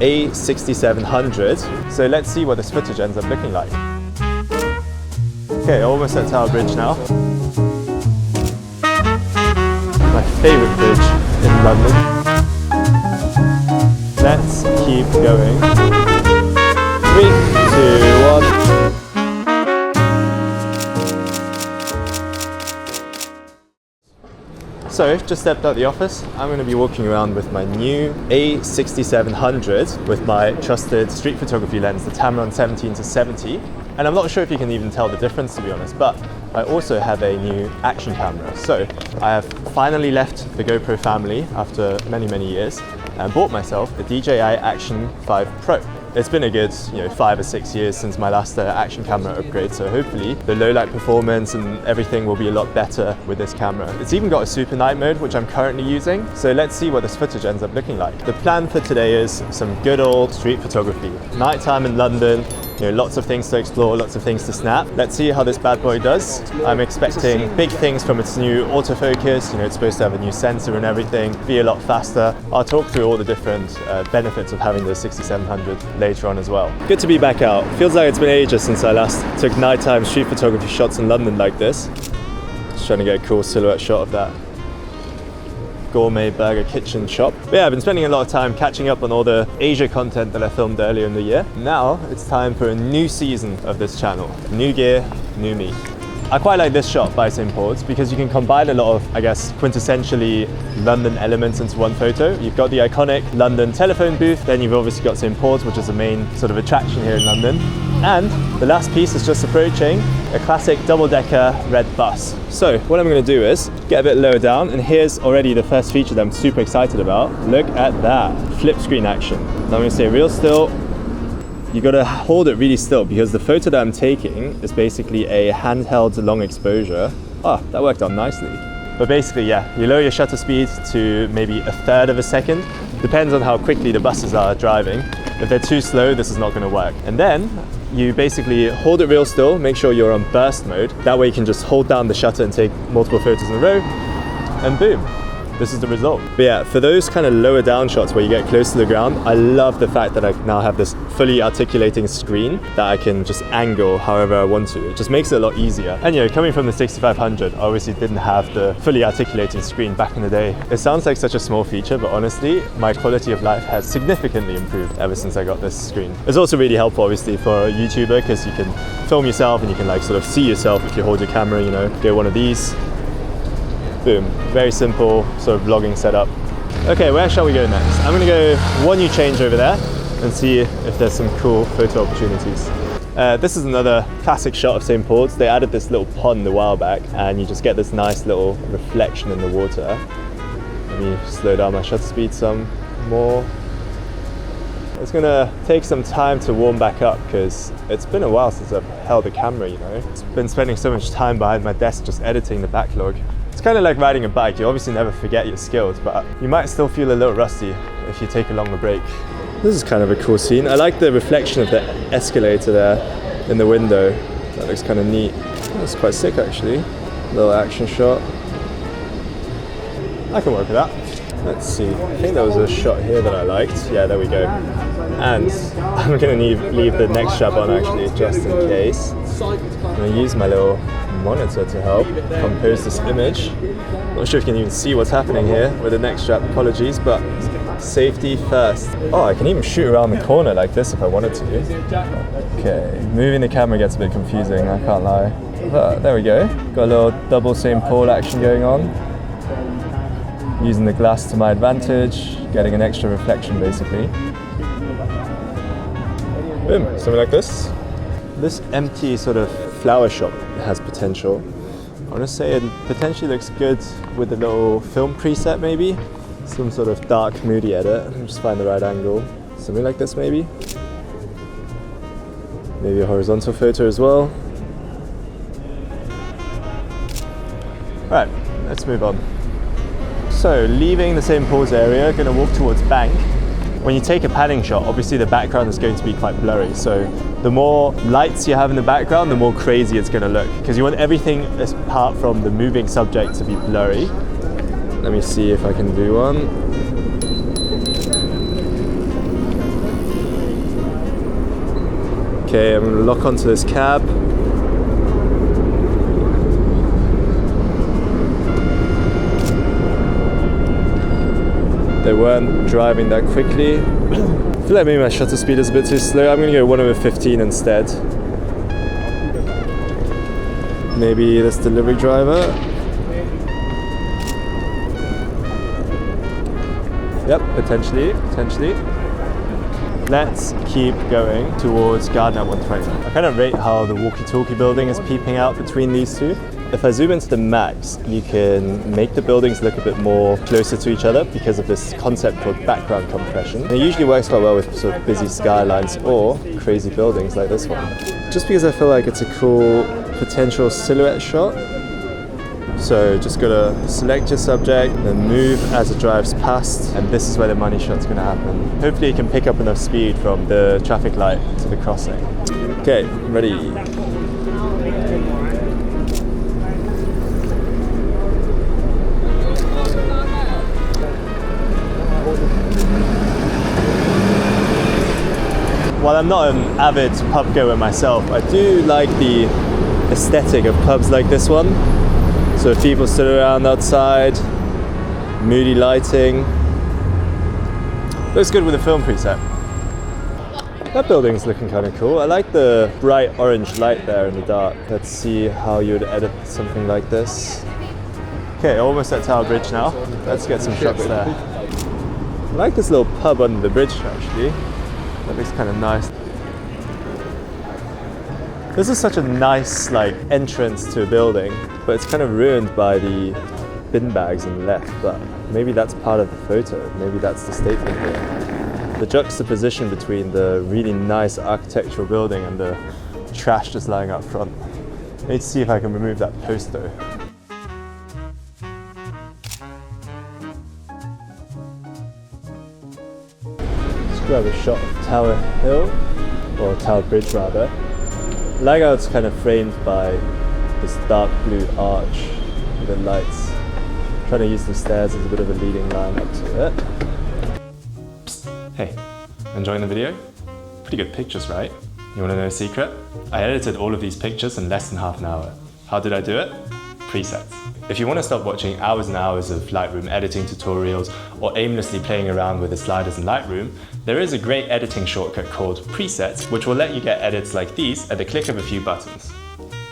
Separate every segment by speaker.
Speaker 1: A6700. So let's see what this footage ends up looking like. Okay, almost at Tower Bridge now. My favorite bridge in London. Let's keep going. 3, 2, 1. So, just stepped out the office. I'm going to be walking around with my new A6700 with my trusted street photography lens, the Tamron 17-70. And I'm not sure if you can even tell the difference, to be honest, but I also have a new action camera. So, I have finally left the GoPro family after many, many years and bought myself a DJI Action 5 Pro. It's been a good 5 or 6 years since my last action camera upgrade, so hopefully the low light performance and everything will be a lot better with this camera. It's even got a super night mode, which I'm currently using, so let's see what this footage ends up looking like. The plan for today is some good old street photography. Nighttime in London, lots of things to explore, lots of things to snap. Let's see how this bad boy does. I'm expecting big things from its new autofocus. It's supposed to have a new sensor and everything, be a lot faster. I'll talk through all the different benefits of having the 6700 later on as well. Good to be back out. Feels like it's been ages since I last took nighttime street photography shots in London like this. Just trying to get a cool silhouette shot of that gourmet burger kitchen shop. But yeah, I've been spending a lot of time catching up on all the Asia content that I filmed earlier in the year. Now it's time for a new season of this channel. New gear, new me. I quite like this shot by St. Paul's because you can combine a lot of, quintessentially London elements into one photo. You've got the iconic London telephone booth, then you've obviously got St. Paul's, which is the main sort of attraction here in London. And the last piece is just approaching a classic double-decker red bus. So what I'm going to do is get a bit lower down, and here's already the first feature that I'm super excited about. Look at that, flip screen action. Now I'm going to stay real still. You got to hold it really still because the photo that I'm taking is basically a handheld long exposure. Oh, that worked out nicely. But basically, yeah, you lower your shutter speed to maybe 1/3 of a second. Depends on how quickly the buses are driving. If they're too slow, this is not going to work. And then you basically hold it real still, make sure you're on burst mode. That way you can just hold down the shutter and take multiple photos in a row, and boom. This is the result. But yeah, for those kind of lower down shots where you get close to the ground, I love the fact that I now have this fully articulating screen that I can just angle however I want to. It just makes it a lot easier. And coming from the 6500, I obviously didn't have the fully articulating screen back in the day. It sounds like such a small feature, but honestly, my quality of life has significantly improved ever since I got this screen. It's also really helpful, obviously, for a YouTuber because you can film yourself and you can sort of see yourself if you hold your camera, go one of these. Boom, very simple sort of vlogging setup. Okay, where shall we go next? I'm gonna go one new change over there and see if there's some cool photo opportunities. This is another classic shot of St. Paul's. They added this little pond a while back and you just get this nice little reflection in the water. Let me slow down my shutter speed some more. It's gonna take some time to warm back up because it's been a while since I've held a camera, It's been spending so much time behind my desk just editing the backlog. It's kind of like riding a bike. You obviously never forget your skills, but you might still feel a little rusty if you take a longer break. This is kind of a cool scene. I like the reflection of the escalator there in the window. That looks kind of neat. That's quite sick, actually. Little action shot. I can work with that. Let's see. I think there was a shot here that I liked. Yeah, there we go. And I'm going to leave the neck strap on, actually, just in case. I'm going to use my little monitor to help compose this image. Not sure if you can even see what's happening here with the neck strap, apologies, but safety first. Oh, I can even shoot around the corner like this if I wanted to. Okay, moving the camera gets a bit confusing, I can't lie. But there we go, got a little double St. Paul action going on. Using the glass to my advantage, getting an extra reflection basically. Boom, something like this. This empty sort of flower shop has potential. I want to say it potentially looks good with a little film preset maybe. Some sort of dark moody edit. Let me just find the right angle. Something like this maybe. Maybe a horizontal photo as well. Right, let's move on. So leaving the St. Paul's area, going to walk towards Bank. When you take a panning shot, obviously the background is going to be quite blurry. So the more lights you have in the background, the more crazy it's going to look. Because you want everything apart from the moving subject to be blurry. Let me see if I can do one. Okay, I'm gonna lock onto this cab. They weren't driving that quickly. I feel like maybe my shutter speed is a bit too slow. I'm gonna go 1/15 instead. Maybe this delivery driver. Yep, potentially. Let's keep going towards Garden at 120. I kind of rate how the walkie-talkie building is peeping out between these two. If I zoom into the max, you can make the buildings look a bit more closer to each other because of this concept called background compression. And it usually works quite well with sort of busy skylines or crazy buildings like this one. Just because I feel like it's a cool potential silhouette shot. So just gotta select your subject, then move as it drives past, and this is where the money shot's gonna happen. Hopefully you can pick up enough speed from the traffic light to the crossing. Okay, ready. While I'm not an avid pub goer myself, I do like the aesthetic of pubs like this one. So people stood around outside, moody lighting. Looks good with a film preset. That building's looking kind of cool. I like the bright orange light there in the dark. Let's see how you would edit something like this. Okay, almost at Tower Bridge now. Let's get some shots there. I like this little pub under the bridge actually. That looks kind of nice. This is such a nice entrance to a building, but it's kind of ruined by the bin bags on the left, but maybe that's part of the photo. Maybe that's the statement here. The juxtaposition between the really nice architectural building and the trash just lying out front. I need to see if I can remove that post though. Let's grab a shot of Tower Hill, or Tower Bridge rather. I like how it's kind of framed by this dark blue arch with the lights. I'm trying to use the stairs as a bit of a leading line up to it. Psst. Hey, enjoying the video? Pretty good pictures, right? You want to know a secret? I edited all of these pictures in less than half an hour. How did I do it? Presets. If you want to stop watching hours and hours of Lightroom editing tutorials or aimlessly playing around with the sliders in Lightroom, there is a great editing shortcut called Presets, which will let you get edits like these at the click of a few buttons.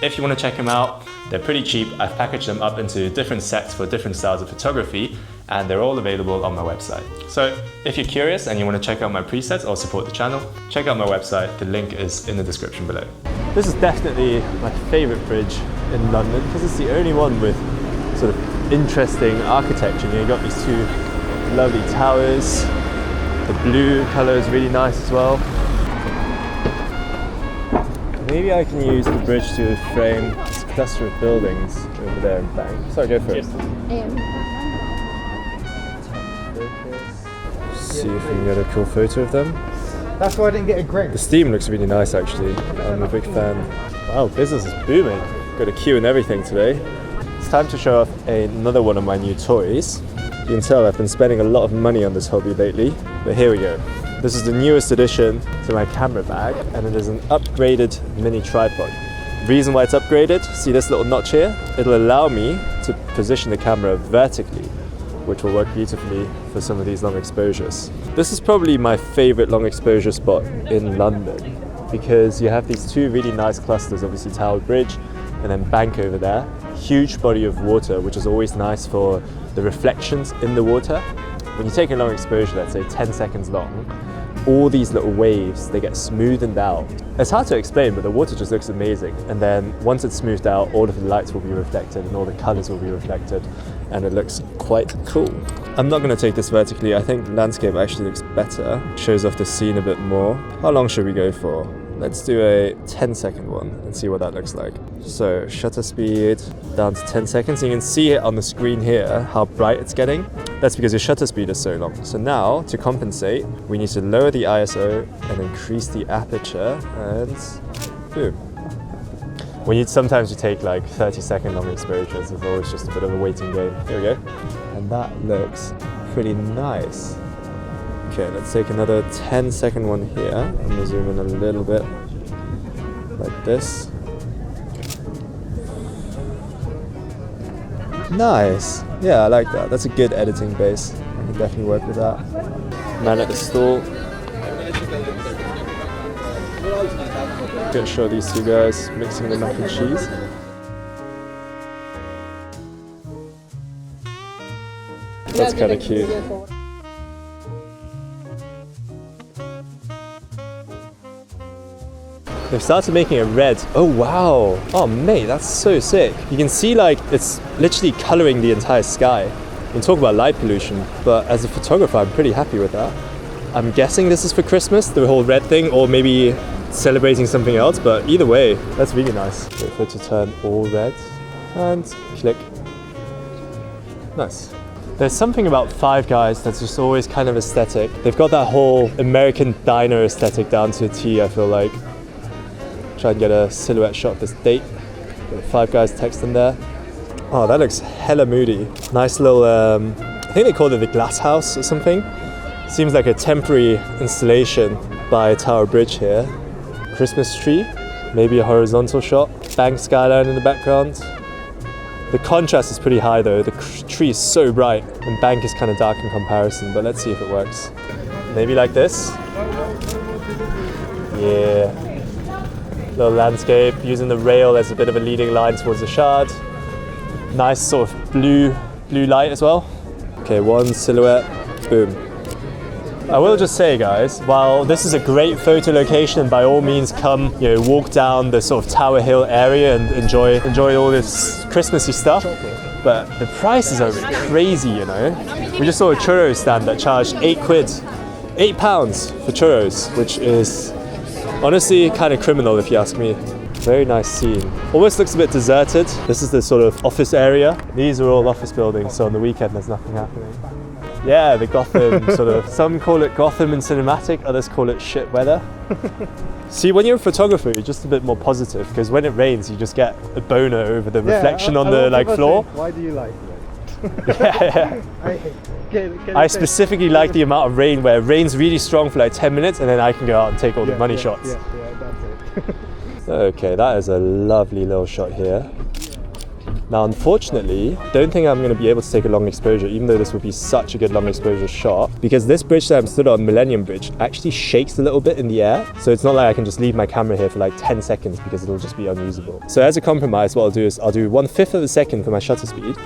Speaker 1: If you want to check them out, they're pretty cheap. I've packaged them up into different sets for different styles of photography, and they're all available on my website. So if you're curious and you want to check out my presets or support the channel, check out my website. The link is in the description below. This is definitely my favorite bridge in London because it's the only one with sort of interesting architecture. You've got these two lovely towers. The blue colour is really nice as well. Maybe I can use the bridge to frame this cluster of buildings over there in Bank. Sorry, go first. See if we can get a cool photo of them.
Speaker 2: That's why I didn't get a Greg.
Speaker 1: The steam looks really nice actually. I'm a big fan. Wow, business is booming. Got a queue and everything today. It's time to show off another one of my new toys. You can tell I've been spending a lot of money on this hobby lately, but here we go. This is the newest addition to my camera bag, and it is an upgraded mini tripod. Reason why it's upgraded, see this little notch here? It'll allow me to position the camera vertically, which will work beautifully for some of these long exposures. This is probably my favorite long exposure spot in London because you have these two really nice clusters, obviously Tower Bridge and then Bank over there. Huge body of water, which is always nice for the reflections in the water. When you take a long exposure, let's say 10 seconds long, all these little waves, they get smoothened out. It's hard to explain, but the water just looks amazing. And then once it's smoothed out, all of the lights will be reflected and all the colors will be reflected, and it looks quite cool. I'm not gonna take this vertically. I think landscape actually looks better. Shows off the scene a bit more. How long should we go for? Let's do a 10-second one and see what that looks like. So shutter speed down to 10 seconds. You can see it on the screen here, how bright it's getting. That's because your shutter speed is so long. So now, to compensate, we need to lower the ISO and increase the aperture, and boom. Sometimes you take like 30-second long exposures. It's always just a bit of a waiting game. Here we go. And that looks pretty nice. Okay, let's take another 10-second one here. I'm gonna zoom in a little bit. like this. Nice. Yeah, I like that. That's a good editing base. I can definitely work with that. Man at the stall. Gonna show these two guys mixing the mac and cheese. That's kind of cute. They've started making it red. Oh wow. Oh mate, that's so sick. You can see like it's literally coloring the entire sky. You can talk about light pollution, but as a photographer, I'm pretty happy with that. I'm guessing this is for Christmas, the whole red thing, or maybe celebrating something else, but either way, that's really nice. Wait for it to turn all red, and click. Nice. There's something about Five Guys that's just always kind of aesthetic. They've got that whole American diner aesthetic down to a T, I feel like. Try and get a silhouette shot of this date. Got Five Guys text in there. Oh, that looks hella moody. Nice little, I think they call it the glass house or something. Seems like a temporary installation by Tower Bridge here. Christmas tree, maybe a horizontal shot. Bank skyline in the background. The contrast is pretty high though. The tree is so bright and bank is kind of dark in comparison, but let's see if it works. Maybe like this. Yeah. Little landscape, using the rail as a bit of a leading line towards the shard. Nice sort of blue light as well. Okay, one silhouette, boom. I will just say guys, while this is a great photo location and by all means come, walk down the sort of Tower Hill area and enjoy all this Christmassy stuff, but the prices are a bit crazy, We just saw a churro stand that charged £8 for churros, which is honestly kind of criminal if you ask me. Very nice scene. Almost looks a bit deserted. This is the sort of office area. These are all office buildings, so on the weekend there's nothing happening. Yeah, the Gotham sort of, some call it Gotham and cinematic, others call it shit weather. See, when you're a photographer, you're just a bit more positive, because when it rains, you just get a boner over the reflection on the floor.
Speaker 2: Why do you like it?
Speaker 1: I specifically like the amount of rain where it rains really strong for like 10 minutes and then I can go out and take all the money shots.
Speaker 2: Yeah, that's it.
Speaker 1: Okay, that is a lovely little shot here. Now, unfortunately, don't think I'm going to be able to take a long exposure, even though this would be such a good long exposure shot, because this bridge that I'm stood on, Millennium Bridge, actually shakes a little bit in the air. So it's not like I can just leave my camera here for like 10 seconds because it'll just be unusable. So as a compromise, what I'll do is I'll do 1/5 of a second for my shutter speed,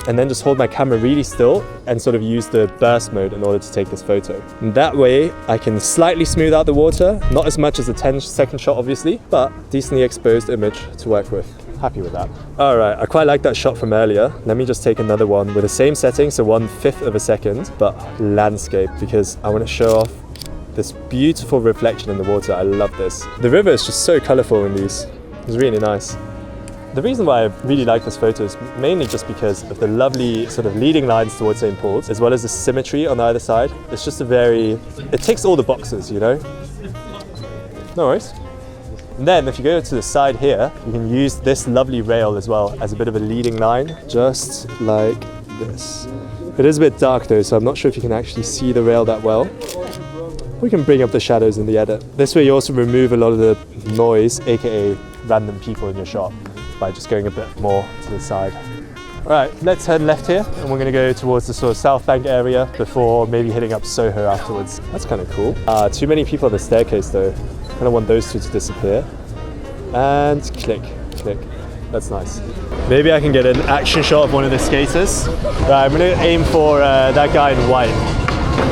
Speaker 1: and then just hold my camera really still and sort of use the burst mode in order to take this photo. And that way I can slightly smooth out the water, not as much as a 10-second shot obviously, but decently exposed image to work with. Happy with that. All right, I quite like that shot from earlier. Let me just take another one with the same setting, so 1/5 of a second, but landscape, because I want to show off this beautiful reflection in the water. I love this. The river is just so colorful in these. It's really nice. The reason why I really like this photo is mainly just because of the lovely sort of leading lines towards St. Paul's, as well as the symmetry on the other side. It's just it ticks all the boxes, No worries. And then if you go to the side here, you can use this lovely rail as well as a bit of a leading line, just like this. It is a bit dark though, so I'm not sure if you can actually see the rail that well. We can bring up the shadows in the edit. This way you also remove a lot of the noise, aka random people in your shot, by just going a bit more to the side. All right, let's head left here, and we're gonna go towards the sort of South Bank area before maybe hitting up Soho afterwards. That's kind of cool. Too many people on the staircase though. Kind of want those two to disappear. And click. That's nice. Maybe I can get an action shot of one of the skaters. Right, I'm gonna aim for that guy in white,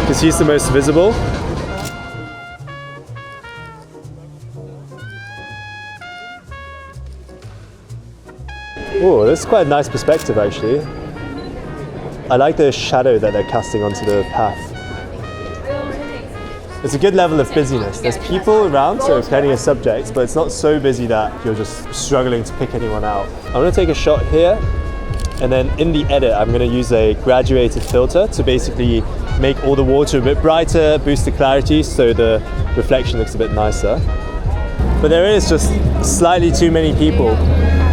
Speaker 1: because he's the most visible. Oh, this is quite a nice perspective actually. I like the shadow that they're casting onto the path. It's a good level of busyness. There's people around, so plenty of subjects, but it's not so busy that you're just struggling to pick anyone out. I'm gonna take a shot here, and then in the edit, I'm gonna use a graduated filter to basically make all the water a bit brighter, boost the clarity, so the reflection looks a bit nicer. But there is just slightly too many people.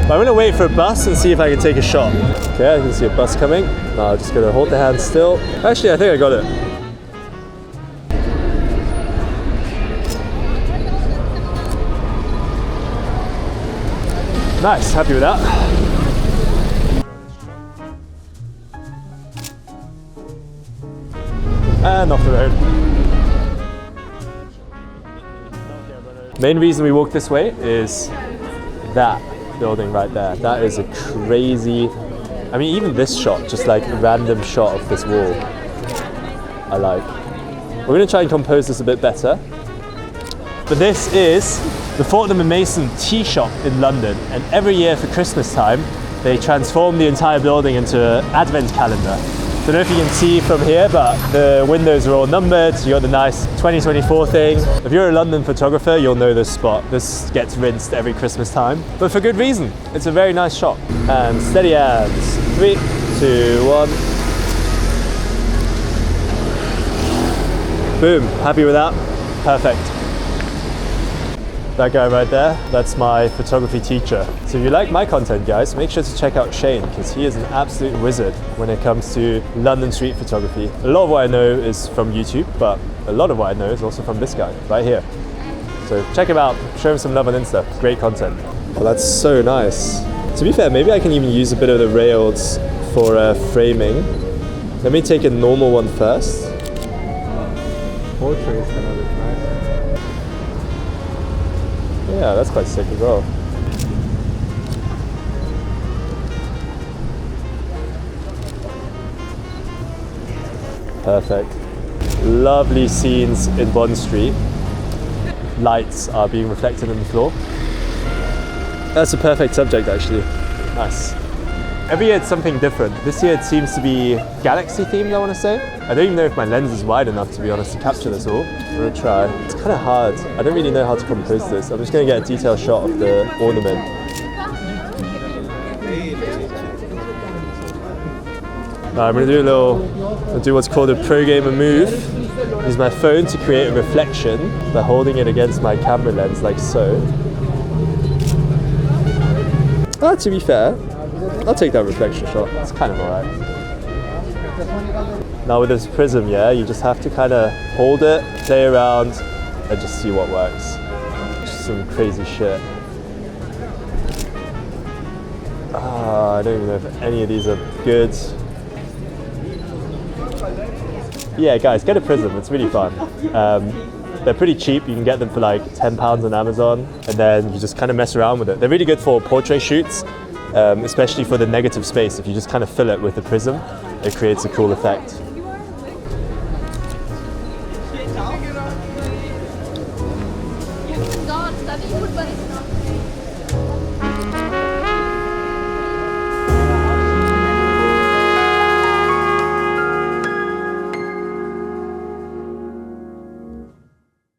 Speaker 1: But I'm gonna wait for a bus and see if I can take a shot. Okay, I can see a bus coming. Now I'm just gonna hold the hand still. Actually, I think I got it. Nice, happy with that. And off the road. Main reason we walk this way is that building right there. That is a crazy, I mean even this shot, just like a random shot of this wall, I like. We're going to try and compose this a bit better. But this is the Fortnum and Mason tea shop in London, and every year for Christmas time they transform the entire building into an advent calendar. I don't know if you can see from here, but the windows are all numbered. You got the nice 2024 thing. If you're a London photographer, you'll know this spot. This gets rinsed every Christmas time, but for good reason. It's a very nice shop. And steady hands. 3, 2, 1. Boom, happy with that? Perfect. That guy right there, that's my photography teacher. So if you like my content, guys, make sure to check out Shane, because he is an absolute wizard when it comes to London street photography. A lot of what I know is from YouTube, but a lot of what I know is also from this guy right here. So check him out, show him some love on Insta. Great content. Well, that's so nice. To be fair, maybe I can even use a bit of the rails for framing. Let me take a normal one first.
Speaker 2: Portrait is gonna look nice.
Speaker 1: Yeah, that's quite sick as well. Perfect. Lovely scenes in Bond Street. Lights are being reflected in the floor. That's a perfect subject, actually. Nice. Every year it's something different. This year it seems to be galaxy themed, I want to say. I don't even know if my lens is wide enough, to be honest, to capture this all. I'm going to try. It's kind of hard. I don't really know how to compose this. I'm just going to get a detailed shot of the ornament. Now I'm going to do what's called a pro gamer move. Use my phone to create a reflection by holding it against my camera lens like so. To be fair, I'll take that reflection shot. It's kind of alright. Now with this prism, yeah, you just have to kind of hold it, play around, and just see what works. Just some crazy shit. I don't even know if any of these are good. Yeah, guys, get a prism. It's really fun. They're pretty cheap. You can get them for like £10 on Amazon, and then you just kind of mess around with it. They're really good for portrait shoots. Especially for the negative space. If you just kind of fill it with the prism, it creates a cool effect.